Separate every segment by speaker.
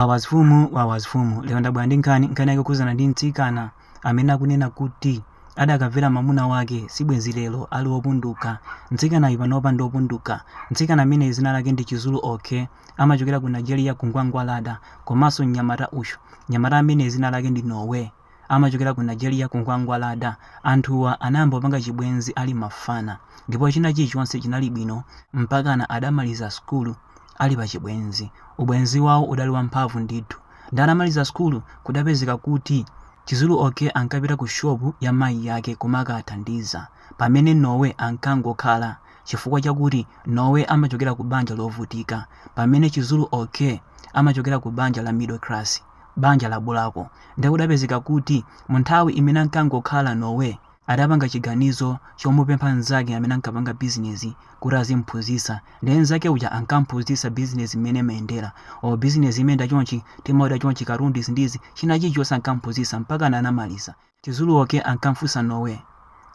Speaker 1: Wawazifumu lero ndabwera ndi nkhani yakukuzana ndi mtsikana amene akunena kuti adakamvera mamuna wake sibwenzi lero ali wopunduka. Mtsikanayu panopa ndi wopunduka. Mtsikana amene zina lake ndi Chizulu OK, amachokera ku Nigeria ku Ngwangwalada. Komanso mnyamata uyu, mnyamata amene zina lake ndi Nowe, amachokera ku Nigeria ku Ngwangwalada. Anthuwa anayamba kupanga chibwenzi ali mafana, ndipo china chilichonse chinali bwino mpakana adamaliza skulu ali pa chibwenzi. Ubwenzi wawo udali wamphamvu ndithu. Ndamaliza skulu kudapezeka kuti Chizulu OK ankapita ku shopu ya mayi yake kumaka athandiza, pamene Nowe ankangokhala chifukwa chakuti Nowe amachokera ku banja lovutika, pamene Chizulu OK amachokera ku banja la middle class, banja la bulako. Ndakudapezeka kuti mu nthawi imene ankangokhala Nowe adapanga chiganizo chomupempha nzake amene ankapanga bizinesi kuti azimphunzitsa, ndi nzake uja ankamphunzitsa bizinesi imene imayendera, o bizinesi imene ndachonchi timauda chonchi karundi zindizi china chilichonse ankamphunzitsa mpaka anamaliza. Chizulu OK ankamfunsa Nowe,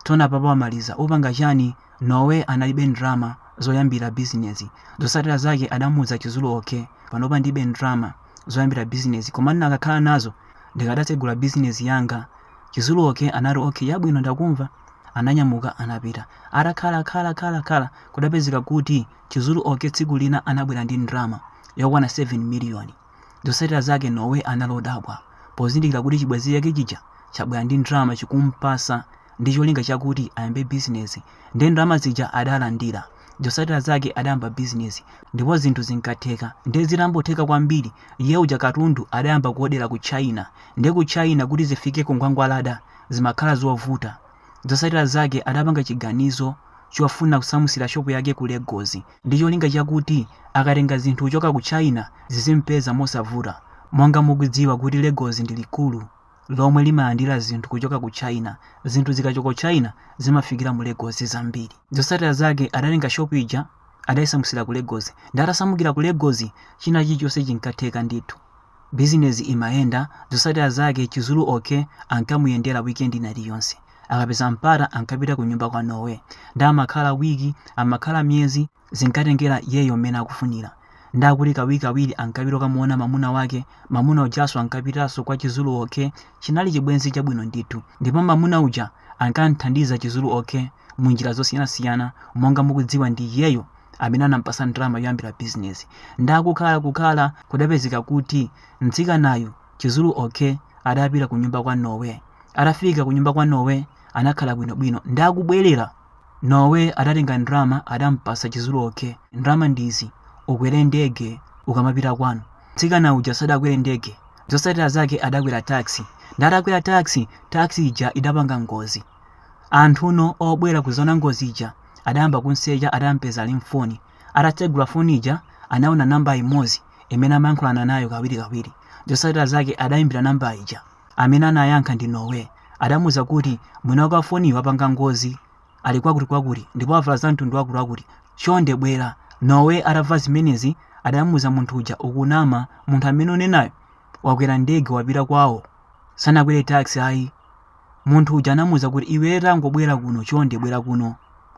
Speaker 1: tona papa wamaliza upanga chani? Nowe analibe ndrama zoyambira bizinesi. Zotsatira zake adamuwuza Chizulu OK, panopa ndibe ndrama zoyambira bizinesi, koma ndakakhala nazo ndikadatsegula bizinesi yanga. Chizulu OK anati OK yabwino ndakumva. Ananyamuka anapita. Atakhala kudapezeka kuti Chizulu OK tsiku lina anabwera ndi ndrama yokwana 7 miliyoni. Zotsatira zake Nowe analodabwa pozindikira kuti chibwenzi chake chija chabwera ndi ndrama chikumpasa ndi cholinga chakuti ayambe bizinesi, ndi ndrama zija adalandira. Zotsatira zake adayamba bizinesi, ndipo zinthu zinkatheka. Ndi zitambotheka kwambiri, iye uja katundu adayamba kuodera ku China, ndi ku China kuti zifike ku Ngwangwalada zimakhala zovuta. Zotsatira zake adapanga chiganizo chofuna kusamusira shopu yake ku Lagos, ndi cholinga chakuti akatenga zinthu kuchoka ku China zizimpeza mosavuta. Monga mukudziwa kuti Lagos ndi likulu lomwe limalandira zinthu kuchoka ku China, zinthu zikachoka ku China zimafikira mu Lagos zambiri. Zotsatira zake adatenga shopu ija adayisamusira ku Lagos, ndi atasamukira ku Lagos china chilichonse chinkatheka ndithu, bizinesi imayenda. Zotsatira zake Chizulu OK ankamuyendera weekend inali yonse, akapeza mpata ankapita ku nyumba kwa Nowe, ndi amakhala wiki, amakhala myezi, zinkatengera yeyo mmene akufunira. Ndakuti kawiri ankapita kamuona mamuna wake, mamuna ujaso ankapitanso kwa Chizulu OK. Chinali chibwenzi chabwino ndithu, ndipo mamuna uja ankanthandiza Chizulu OK mu njira zosiyanasiyana. Monga mukudziwa ndi yeyo amene anampasa ndrama yoyambira bizinesi. Ndakukhala kudapezeka kuti mtsikanayu Chizulu OK adapita ku nyumba kwa Nowe. Atafika ku nyumba kwa Nowe anakhala bwinobwino. Ndakubwerera Nowe adatenga ndrama adampasa Chizulu OK. Ndrama ndizi, ukwere ndege ukamapita kwanu. Mtsikana uja sadakwere ndege. Zotsatira zake adakwera taxi. Ndatakwera taxi ija idapanga ngozi. Anthuno obwera kuzaona ngozi ija adayamba kunseja, adampeza ali mfoni. Atatsegula foni ija anaona namba imodzi imene amayankhulana nayo kawiri. Zotsatira zake adayimbira namba ija, amene anayankha ndi Nowe. Adamuwuza kuti mwina wa foni wapanga ngozi, ali kwakuti ndipo avala za mtundu wakuti, chonde bwera. Nowe atamva zimenezi adamuwuza munthu uja, ukunama, munthu amene unenayo wakwera ndege wapita kwawo, sanakwere taxi ayi. Munthu uja anamuwuza kuti iwe tangobwera kuno, chonde bwera kuno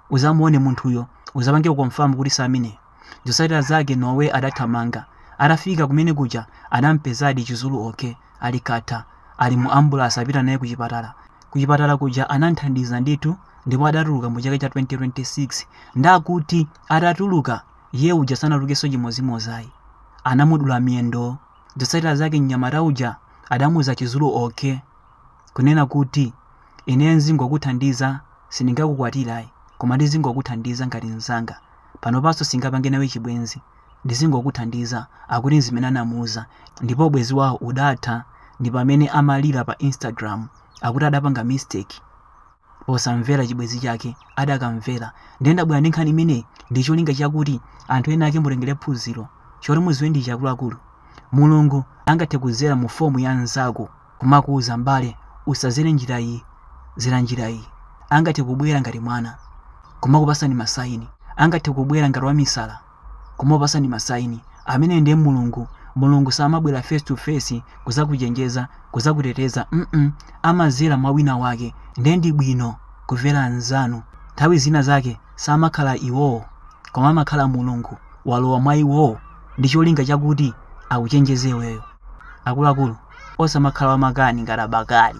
Speaker 1: uzamuone munthuyo, uzapange confirm kuti samene. Zotsatira zake Nowe adathamanga. Atafika kumene kuja adampezadi Chizulu OK ali kata, ali mu ambulance apita naye ku chipatala. Ku chipatala kuja ananthandiza ndithu, ndipo adatuluka mu chaka cha 2026. Ndakuti atatuluka ye uja sanatulukenso chimozimozi ayi, anamudula miyendo. Zotsatira zake mnyamata uja adamuwuza Chizulu OK kunena kuti ine nzingokuthandiza, sindingakukwatira ayi, koma ndizingokuthandiza ngati nzanga. Panopanso singapange nawe chibwenzi, ndizingokuthandiza, akuti zimene anamuwuza. Ndipo bwenzi wawo udatha, ndi pamene amalira pa Instagram akuti adapanga mistake posamvera chibwenzi chake, adakamvera. Ndendabwera ndi nkhani imeneyi ndi cholinga chakuti anthu ena ake mutengere phunziro choti muziwe ndi chakuluakulu. Mulungu angathe kuzera mu fomu ya nzako kumakuwuza mbale usazere njira iyi, zera njira iyi. Angathe kubwera ngati mwana kumakupasani masaini, angathe kubwera ngati wamisala kumapasani masaini. Amene ndiye Mulungu. Mulungu samabwera face to face kuzakuchenjeza, kuzakuteteza. Amazera mwa wina wake. Ndi bwino kumvera anzanu. Nthawi zina zake samakhala iwowo, koma amakhala Mulungu walowa mwa iwowo ndi cholinga chakuti akuchenjeze iweyo. akuluakulu osamakhala wamakani ngati abakali.